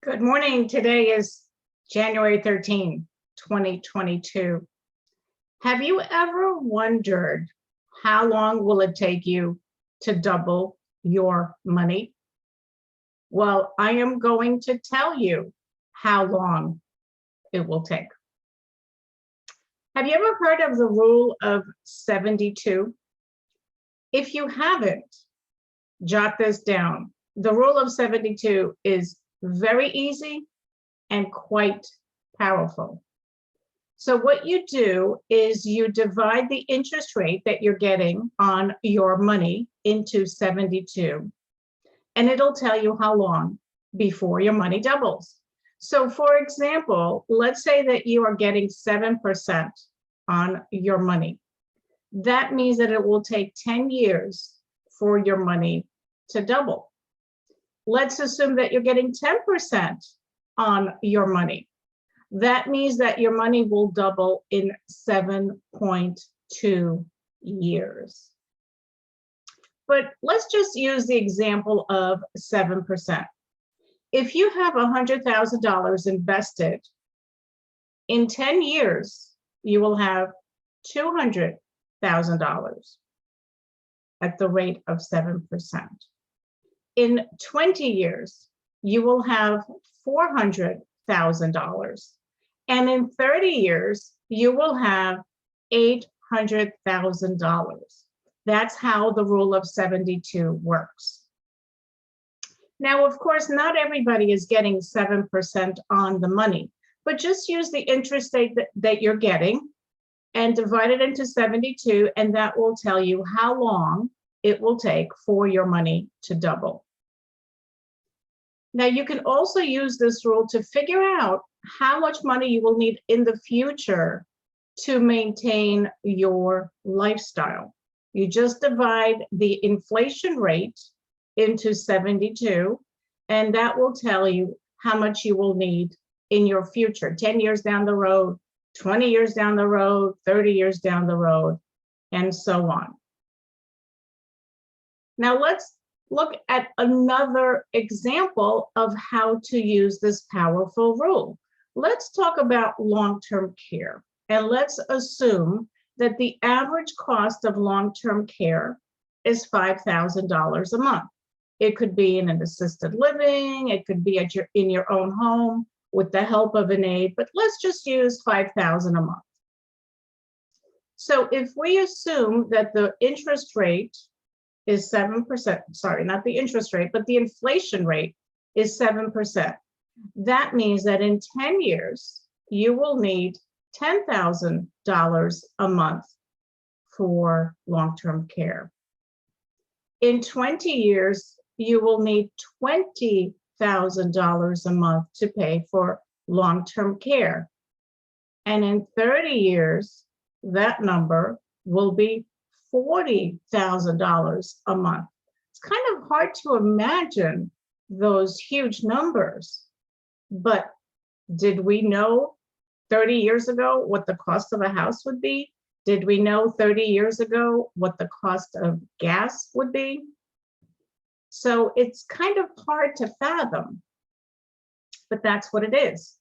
Good morning. Today is January 13, 2022. Have you ever wondered how long will it take you to double your money? Well, I am going to tell you how long it will take. Have you ever heard of the rule of 72? If you haven't, jot this down. The rule of 72 is very easy and quite powerful. So what you do is you divide the interest rate that you're getting on your money into 72, and it'll tell you how long before your money doubles. So for example, let's say that you are getting 7% on your money. That means that it will take 10 years for your money to double. Let's assume that you're getting 10% on your money. That means that your money will double in 7.2 years. But let's just use the example of 7%. If you have $100,000 invested, in 10 years, you will have $200,000 at the rate of 7%. In 20 years, you will have $400,000. And in 30 years, you will have $800,000. That's how the rule of 72 works. Now, of course, not everybody is getting 7% on the money, but just use the interest rate that you're getting and divide it into 72, and that will tell you how long it will take for your money to double. Now, you can also use this rule to figure out how much money you will need in the future to maintain your lifestyle. You just divide the inflation rate into 72, and that will tell you how much you will need in your future, 10 years down the road, 20 years down the road, 30 years down the road, and so on. Now, let's look at another example of how to use this powerful rule. Let's talk about long-term care, and let's assume that the average cost of long-term care is $5,000 a month. It could be in an assisted living, it could be in your own home with the help of an aide, but let's just use $5,000 a month. So if we assume that the interest rate is 7%, sorry, not the interest rate, but the inflation rate is 7%. That means that in 10 years, you will need $10,000 a month for long-term care. In 20 years, you will need $20,000 a month to pay for long-term care. And in 30 years, that number will be $40,000 a month. It's kind of hard to imagine those huge numbers, but did we know 30 years ago what the cost of a house would be? Did we know 30 years ago what the cost of gas would be? So it's kind of hard to fathom, but that's what it is.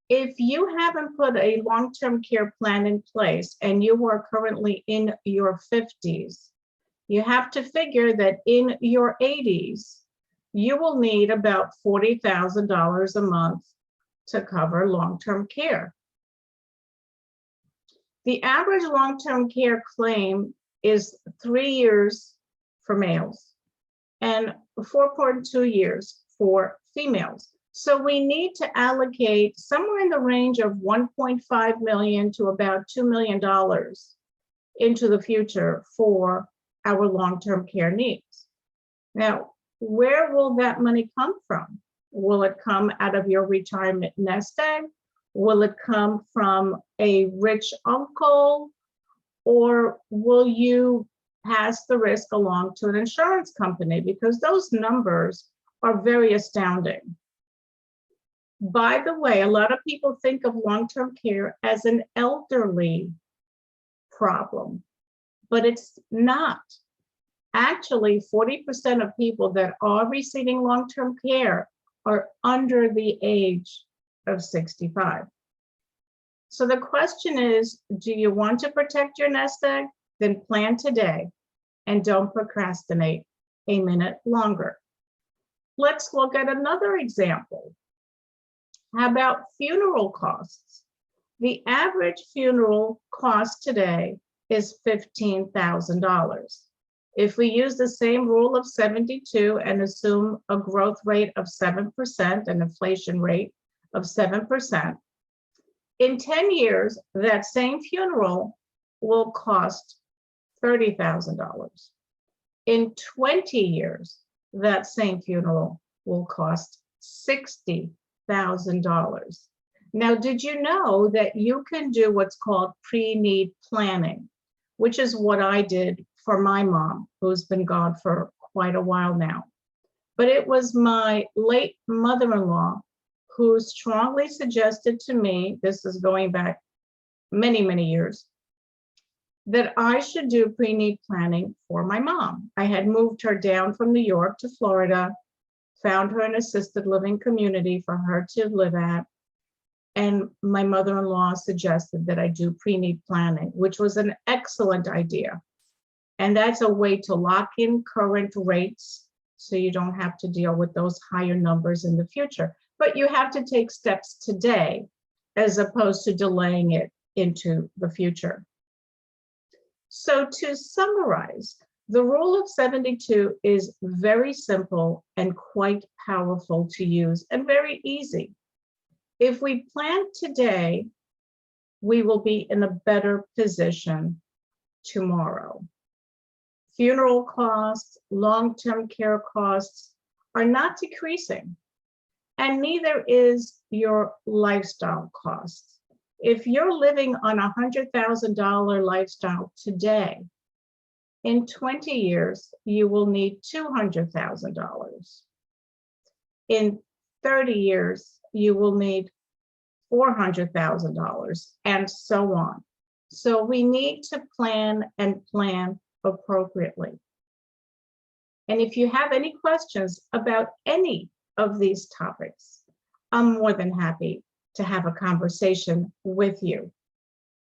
If you haven't put a long-term care plan in place and you are currently in your 50s, you have to figure that in your 80s, you will need about $40,000 a month to cover long-term care. The average long-term care claim is 3 years for males and 4.2 years for females. So we need to allocate somewhere in the range of $1.5 million to about $2 million into the future for our long-term care needs. Now, where will that money come from? Will it come out of your retirement nest egg? Will it come from a rich uncle? Or will you pass the risk along to an insurance company? Because those numbers are very astounding. By the way, a lot of people think of long-term care as an elderly problem, but it's not. Actually, 40% of people that are receiving long-term care are under the age of 65. So the question is, do you want to protect your nest egg? Then plan today and don't procrastinate a minute longer. Let's look at another example. How about funeral costs? The average funeral cost today is $15,000. If we use the same rule of 72 and assume a growth rate of 7%, an inflation rate of 7%, in 10 years, that same funeral will cost $30,000. In 20 years, that same funeral will cost $60,000. Now, did you know that you can do what's called pre-need planning, which is what I did for my mom, who's been gone for quite a while now. But it was my late mother-in-law who strongly suggested to me, this is going back many, many years, that I should do pre-need planning for my mom. I had moved her down from New York to Florida, found her an assisted living community for her to live at, and my mother-in-law suggested that I do pre-need planning, which was an excellent idea. And that's a way to lock in current rates so you don't have to deal with those higher numbers in the future. But you have to take steps today as opposed to delaying it into the future. So to summarize, the rule of 72 is very simple and quite powerful to use and very easy. If we plan today, we will be in a better position tomorrow. Funeral costs, long-term care costs are not decreasing, and neither is your lifestyle costs. If you're living on a $100,000 lifestyle today, in 20 years, you will need $200,000. In 30 years, you will need $400,000, and so on. So we need to plan and plan appropriately. And if you have any questions about any of these topics, I'm more than happy to have a conversation with you.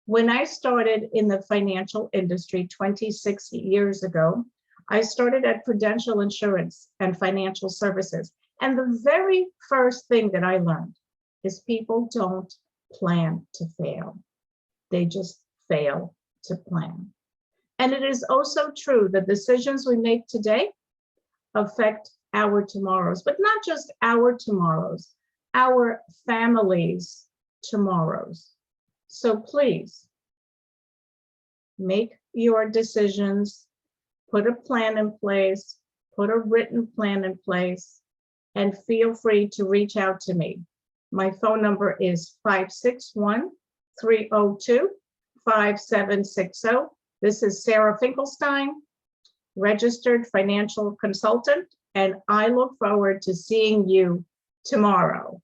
When I started in the financial industry 26 years ago, I started at Prudential Insurance and Financial Services. And the very first thing that I learned is people don't plan to fail. They just fail to plan. And it is also true that decisions we make today affect our tomorrows, but not just our tomorrows, our families' tomorrows. So please make your decisions, put a plan in place, put a written plan in place, and feel free to reach out to me. My phone number is 561-302-5760. This is Sara Finkelstein, registered financial consultant, and I look forward to seeing you tomorrow.